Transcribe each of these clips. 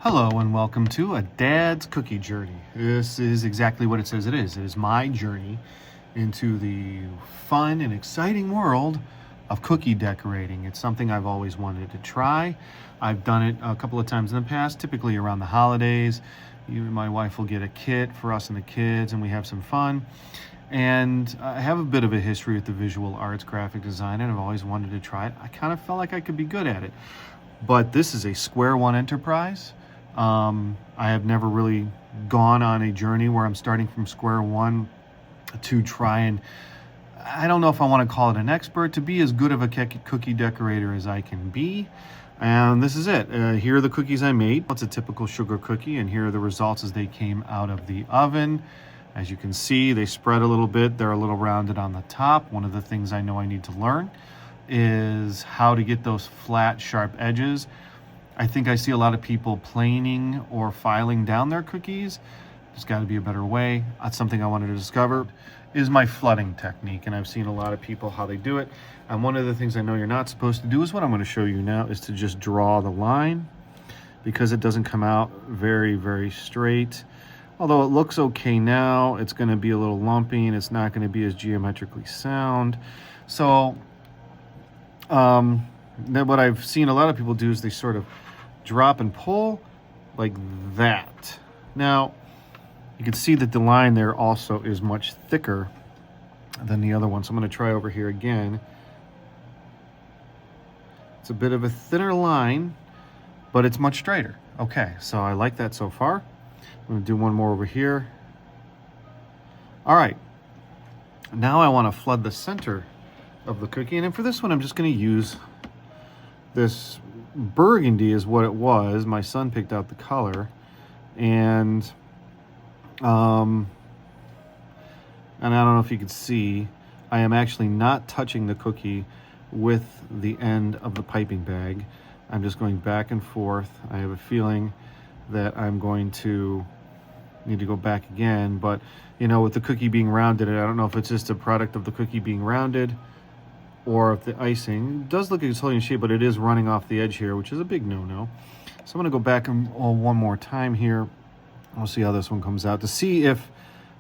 Hello and welcome to A Dad's Cookie Journey. This is exactly what it says it is. It is my journey into the fun and exciting world of cookie decorating. It's something I've always wanted to try. I've done it a couple of times in the past, typically around the holidays. My wife will get a kit for us and the kids and we have some fun. And I have a bit of a history with the visual arts, graphic design, and I've always wanted to try it. I kind of felt like I could be good at it. But this is a square one enterprise. I have never really gone on a journey where I'm starting from square one to try and, I don't know if I want to call it an expert, to be as good of a cookie decorator as I can be. And this is it. Here are the cookies I made. It's a typical sugar cookie, and here are the results as they came out of the oven. As you can see, they spread a little bit. They're a little rounded on the top. One of the things I know I need to learn is how to get those flat, sharp edges. I think I see a lot of people planing or filing down their cookies. There's got to be a better way. That's something I wanted to discover, is my flooding technique. And I've seen a lot of people how they do it. And one of the things I know you're not supposed to do is what I'm going to show you now, is to just draw the line, because it doesn't come out very, very straight. Although it looks okay now, it's going to be a little lumpy and it's not going to be as geometrically sound. So what I've seen a lot of people do is they sort of drop and pull like that. Now, you can see that the line there also is much thicker than the other one. So I'm going to try over here again. It's a bit of a thinner line, but it's much straighter. Okay, so I like that so far. I'm going to do one more over here. All right, now I want to flood the center of the cookie. And then for this one, I'm just going to use this burgundy is what it was. My son picked out the color. And I don't know if you can see, I am actually not touching the cookie with the end of the piping bag. I'm just going back and forth. I have a feeling that I'm going to need to go back again, but you know, with the cookie being rounded, I don't know if it's just a product of the cookie being rounded or if the icing does look like it's holding shape, but it is running off the edge here, which is a big no-no. So I'm going to go back and one more time here. We'll see how this one comes out to see if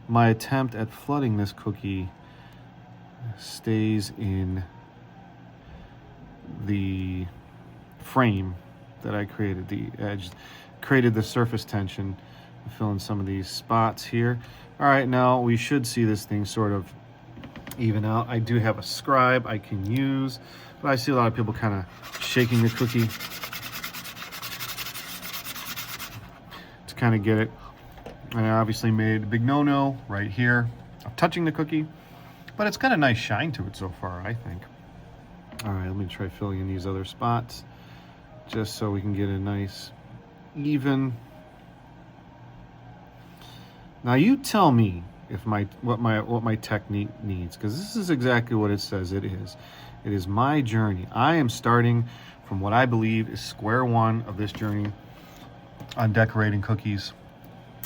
my attempt at flooding this cookie stays in the frame that I created, the edge, created the surface tension, fill in some of these spots here. All right, now we should see this thing sort of even out. I do have a scribe I can use, but I see a lot of people kind of shaking the cookie to kind of get it. And I obviously made a big no-no right here of touching the cookie, but it's got a nice shine to it so far, I think. All right, let me try filling in these other spots just so we can get a nice even. Now you tell me if what my technique needs, because this is exactly what it says it is. It is my journey. I am starting from what I believe is square one of this journey on decorating cookies,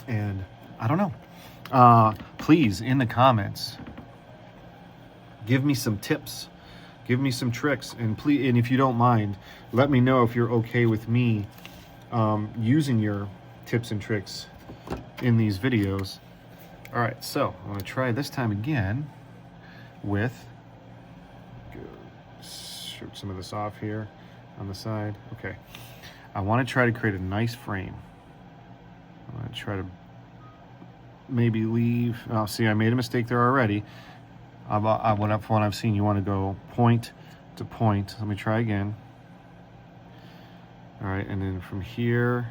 and I don't know. Please, in the comments, give me some tips, give me some tricks, and please, and if you don't mind, let me know if you're okay with me using your tips and tricks in these videos. All right, so I'm going to try this time again with, shoot some of this off here on the side. Okay, I want to try to create a nice frame. I'm going to try to maybe leave, oh, see, I made a mistake there already. From what I've seen, you want to go point to point. Let me try again. All right, and then from here,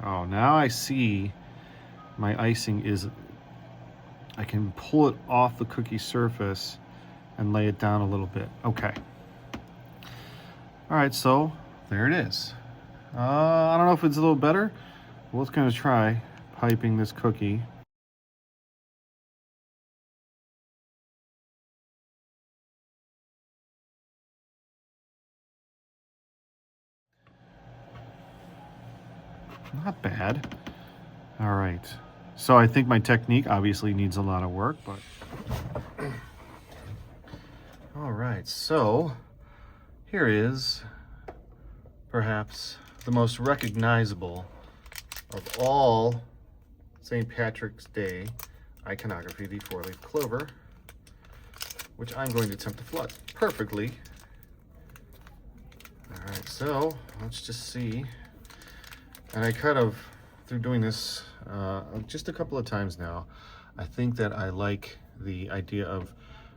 oh, now I see my icing is, I can pull it off the cookie surface and lay it down a little bit. Okay. All right, so there it is. I don't know if it's a little better. Well, let's kind of try piping this cookie. Not bad. All right. So I think my technique obviously needs a lot of work, but all right. So here is perhaps the most recognizable of all St. Patrick's Day iconography, the 4-leaf clover, which I'm going to attempt to flood perfectly. All right, so let's just see. And I kind of, through doing this just a couple of times now, I think that I like the idea of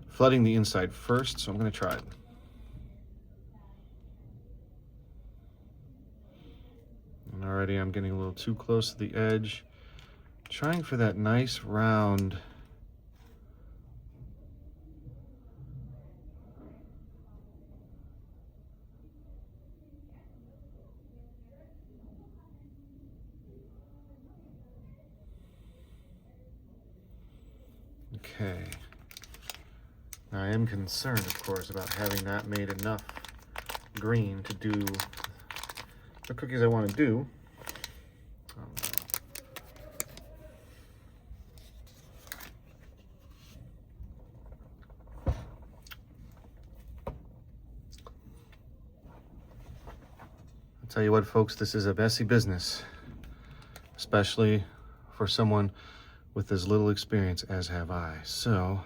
flooding the inside first, so I'm going to try it. And already I'm getting a little too close to the edge, trying for that nice round Okay. Now I am concerned, of course, about having not made enough green to do the cookies I want to do. Oh, no. I'll tell you what, folks, this is a messy business, especially for someone with as little experience as have I. So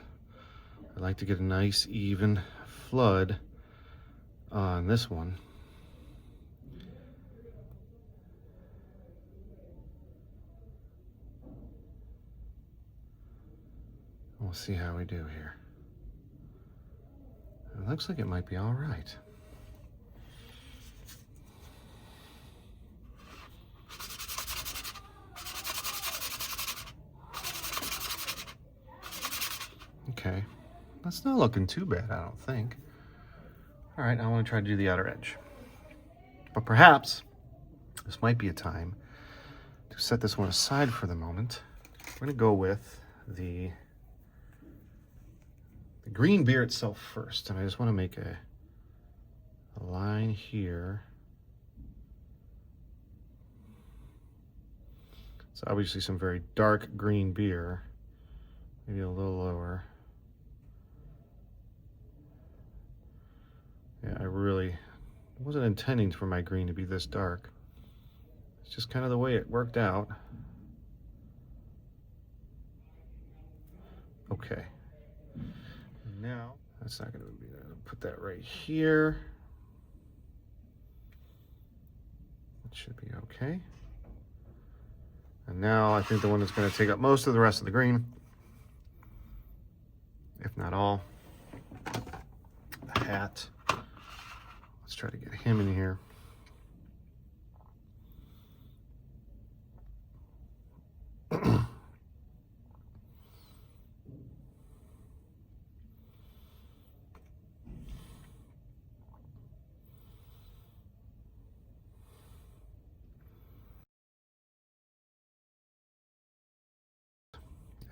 I like to get a nice even flood on this one. We'll see how we do here. It looks like it might be all right. Okay, that's not looking too bad, I don't think. All right, I want to try to do the outer edge. But perhaps this might be a time to set this one aside for the moment. We're going to go with the green beer itself first. And I just want to make a line here. It's obviously some very dark green beer. Maybe a little lower. Yeah, I really wasn't intending for my green to be this dark. It's just kind of the way it worked out. Okay. Now, that's not going to be there. I'll put that right here. It should be okay. And now I think the one that's going to take up most of the rest of the green, if not all, the hat. Let's try to get him in here.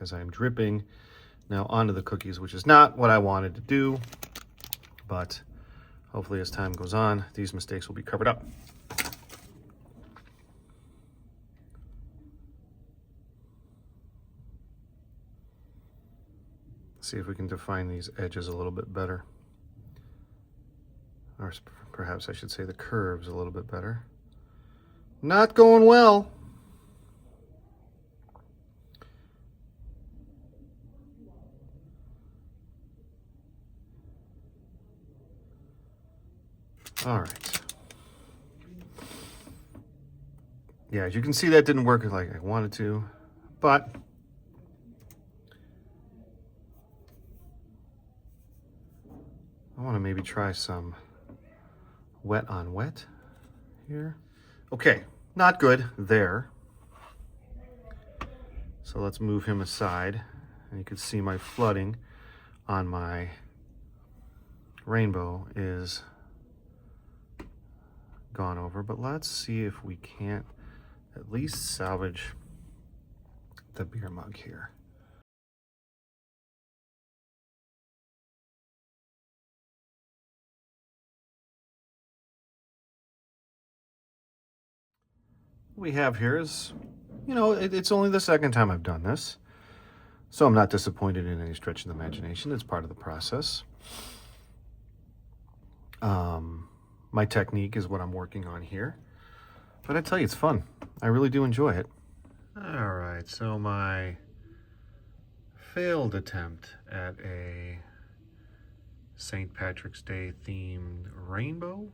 As I'm dripping now onto the cookies, which is not what I wanted to do, but hopefully as time goes on, these mistakes will be covered up. See if we can define these edges a little bit better. Or perhaps I should say the curves a little bit better. Not going well. All right. Yeah, as you can see, that didn't work like I wanted to, but I want to maybe try some wet on wet here. Okay, not good there. So let's move him aside, and you can see my flooding on my rainbow is gone over, but let's see if we can't at least salvage the beer mug here. What we have here is, you know, it's only the second time I've done this, so I'm not disappointed in any stretch of the imagination. It's part of the process. My technique is what I'm working on here. But I tell you, it's fun. I really do enjoy it. All right, so my failed attempt at a St. Patrick's Day themed rainbow.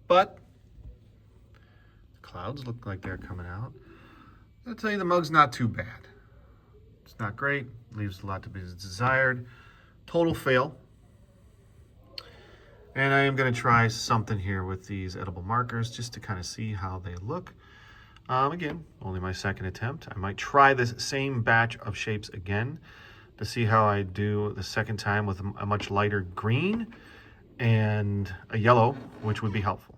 But the clouds look like they're coming out. I'll tell you, the mug's not too bad. It's not great, leaves a lot to be desired. Total fail. And I am going to try something here with these edible markers just to kind of see how they look. Again, only my second attempt. I might try this same batch of shapes again to see how I do the second time with a much lighter green and a yellow, which would be helpful.